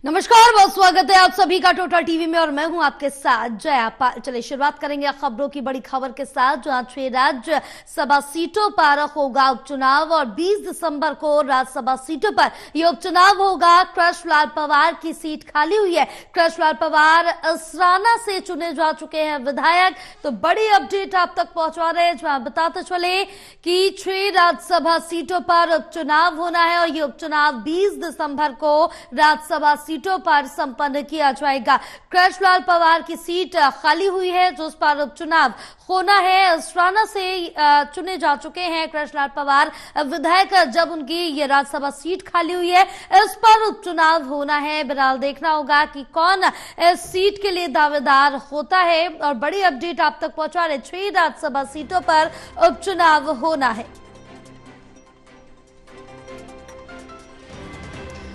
नमस्कार, बहुत स्वागत है आप सभी का टोटल टीवी में और मैं हूं आपके साथ जया पाल। चलिए शुरुआत करेंगे खबरों की बड़ी खबर के साथ, जहां 6 राज्यसभा सीटों पर होगा उपचुनाव और 20 दिसंबर को राज्यसभा सीटों पर यह उपचुनाव होगा। कृष्णलाल पवार की सीट खाली हुई है। कृष्णलाल पवार असराना से चुने जा चुके हैं विधायक। तो बड़ी अपडेट आप तक पहुंचा रहे हैं, जहां बताते चले कि 6 राज्यसभा सीटों पर उपचुनाव होना है और ये उपचुनाव 20 दिसंबर को राज्यसभा सीटों पर संपन्न किया जाएगा। कृष्णलाल पवार की सीट खाली हुई है, जो उस पर उपचुनाव होना है। असराना से चुने जा चुके हैं कृष्णलाल पवार विधायक। जब उनकी ये राज्यसभा सीट खाली हुई है, इस पर उपचुनाव होना है। बहरहाल देखना होगा कि कौन इस सीट के लिए दावेदार होता है। और बड़ी अपडेट आप तक पहुंचा रहे, 6 राज्यसभा सीटों पर उपचुनाव होना है।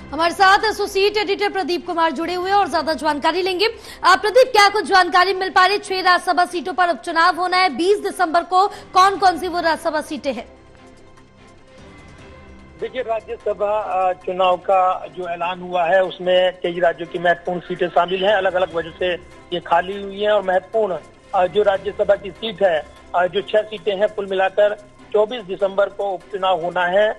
हमारे साथ एसोसिएट एडिटर प्रदीप कुमार जुड़े हुए और ज्यादा जानकारी लेंगे। प्रदीप, क्या कुछ जानकारी मिल पा रही? 6 राज्यसभा सीटों पर उपचुनाव होना है 20 दिसंबर को, कौन कौन सी वो राज्यसभा सीटें हैं? देखिए, राज्यसभा चुनाव का जो ऐलान हुआ है उसमें कई राज्यों की महत्वपूर्ण सीटें शामिल हैं। अलग अलग वजह से ये खाली हुई हैं और महत्वपूर्ण जो राज्यसभा की सीट है, जो 6 सीटें हैं, कुल मिलाकर 24 दिसंबर को उपचुनाव होना है।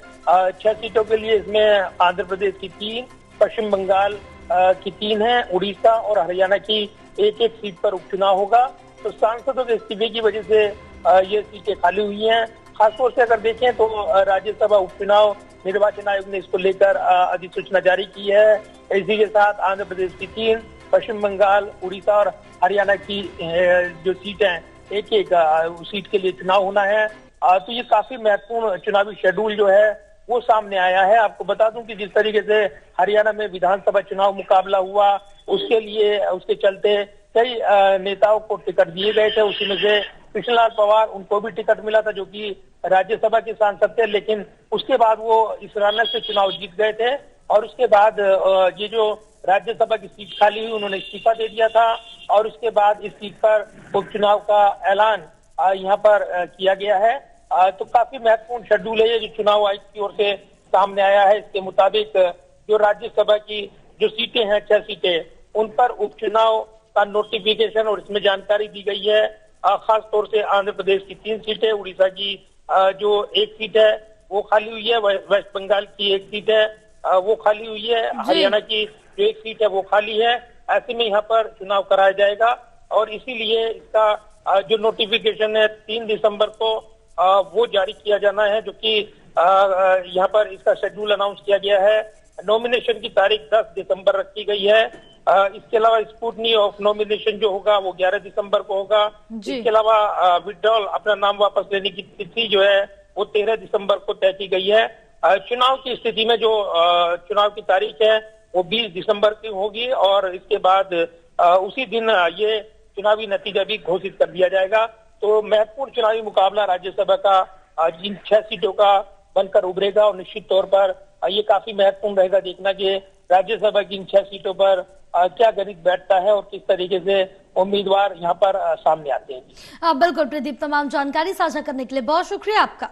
6 सीटों के लिए इसमें आंध्र प्रदेश की 3, पश्चिम बंगाल की 3 है, उड़ीसा और हरियाणा की एक सीट पर उपचुनाव होगा। तो सांसदों के इस्तीफे की वजह से ये सीटें खाली हुई हैं। खासतौर से अगर देखें तो राज्यसभा उपचुनाव निर्वाचन आयोग ने इसको लेकर अधिसूचना जारी की है। इसी के साथ आंध्र प्रदेश की 3, पश्चिम बंगाल, उड़ीसा और हरियाणा की जो सीट है, एक सीट के लिए चुनाव होना है। तो ये काफी महत्वपूर्ण चुनावी शेड्यूल जो है वो सामने आया है। आपको बता दूं कि जिस तरीके से हरियाणा में विधानसभा चुनाव मुकाबला हुआ, उसके चलते कई नेताओं को टिकट दिए गए थे। उसी में से कृष्णलाल पवार, उनको भी टिकट मिला था, जो कि राज्यसभा के सांसद थे, लेकिन उसके बाद वो इसराना से चुनाव जीत गए थे और उसके बाद ये जो राज्यसभा की सीट खाली हुई, उन्होंने इस्तीफा दे दिया था और उसके बाद इस सीट पर उपचुनाव का ऐलान यहाँ पर किया गया है। तो काफी महत्वपूर्ण शेड्यूल है ये, जो चुनाव आयोग की ओर से सामने आया है। इसके मुताबिक जो राज्यसभा की जो सीटें हैं, 6 सीटें, उन पर उपचुनाव का नोटिफिकेशन और इसमें जानकारी दी गई है। खास तौर से आंध्र प्रदेश की 3 सीटें, उड़ीसा की जो एक सीट है वो खाली हुई है, वेस्ट बंगाल की एक सीट है वो खाली हुई है, हरियाणा की जो एक सीट है वो खाली है। ऐसे में यहाँ पर चुनाव कराया जाएगा और इसीलिए इसका जो नोटिफिकेशन है 3 दिसंबर को वो जारी किया जाना है, जो कि यहाँ पर इसका शेड्यूल अनाउंस किया गया है। नॉमिनेशन की तारीख 10 दिसंबर रखी गई है। इसके अलावा स्क्रूटनी ऑफ नॉमिनेशन जो होगा वो 11 दिसंबर को होगा। इसके अलावा विड्रॉल, अपना नाम वापस लेने की तिथि जो है वो 13 दिसंबर को तय की गई है। चुनाव की स्थिति में जो चुनाव की तारीख है वो 20 दिसंबर की होगी और इसके बाद उसी दिन ये चुनावी नतीजा भी घोषित कर दिया जाएगा। तो महत्वपूर्ण चुनावी मुकाबला राज्यसभा का जिन 6 सीटों का बनकर उभरेगा और निश्चित तौर पर ये काफी महत्वपूर्ण रहेगा देखना कि राज्यसभा की इन 6 सीटों पर क्या गणित बैठता है और किस तरीके से उम्मीदवार यहाँ पर सामने आते हैं। बिल्कुल प्रदीप, तमाम जानकारी साझा करने के लिए बहुत शुक्रिया आपका।